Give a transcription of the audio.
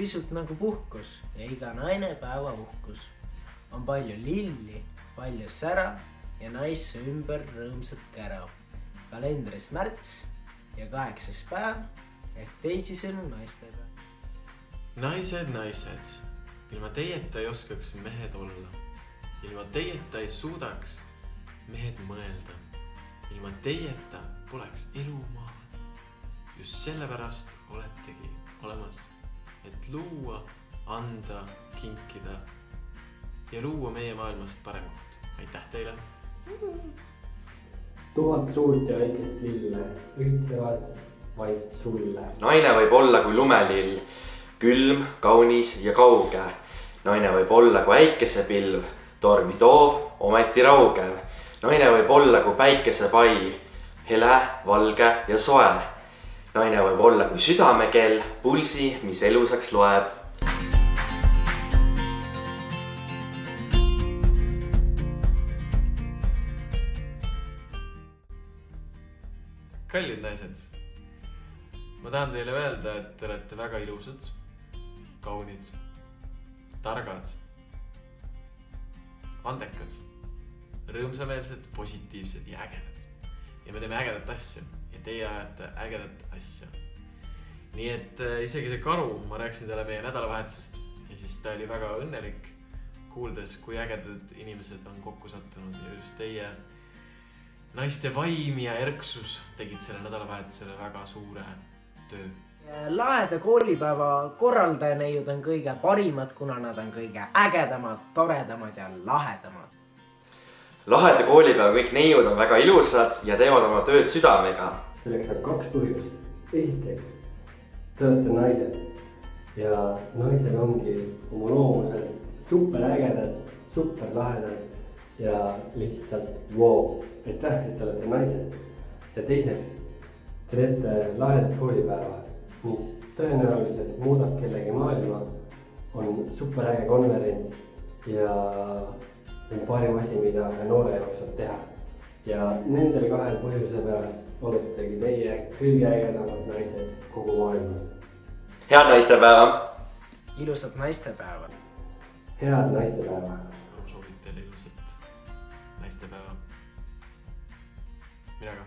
pisut nagu puhkus ja iga naine päeva uhkus. On palju lilli, palju sära ja naisse ümber rõõmsat kära. Kalendris märts ja 8. päev ehk teisisõnu naistepäev. Naised, ilma teieta ei oskaks mehed olla. Ilma teieta ei suudaks mehed mõelda. Ilma teieta poleks elu maad. Just sellepärast oletegi olemas, et luua, anda, kinkida ja luua meie maailmast parem koht. Aitäh teile! 1000 suurt ja väikest lille õitsevad vaid sulle. Naine võib olla kui lumelill, külm, kaunis ja kauge. Naine võib olla kui äikesepilv, tormi toov, ometi raugev. Naine võib olla kui päikesepai, hele, valge ja soe. Naine võib olla kui südamekell, pulsi, mis elusaks loeb. Kallid naised, ma tahan teile öelda, et te olete väga ilusad, kaunid, targad, andekad, rõõmsameelsed, positiivsed ja ägedad. Ja me teeme ägedat asja ja teie ajate ägedat asja. Nii et isegi see karu, ma rääkisin teile meie nädalavahetusest ja siis ta oli väga õnnelik kuuldes, kui ägedad inimesed on kokku sattunud ja just teie naiste vaim ja erksus tegid selle nädalavahetusele väga suure töö. Laheda koolipäeva korraldajaneiud on kõige parimad, kuna nad on kõige ägedamad, toredamad ja lahedamad. Laheda koolipäeva kõik neiud on väga ilusad ja teevad oma tööd südamega. Selleks on 2 põhjust. Esiteks, te olete naised ja naised ongi oma loomuselt super ägedad, super lahedad ja lihtsalt wow. Aitäh, et te olete naised. Ja teiseks, te teete lahedat koolipäeva, mis tõenäoliselt muudab kellegi maailma, on super äge konverents ja on parim asi, mida noore jaoks saab teha. Ja nendel 2 põhjuse pärast oletegi teie kõige ägedamad naised kogu maailmas. Head naistepäeva! Ilusat naistepäeva! Head naistepäeva! Soovin teile ilusat naistepäeva. Mina ka.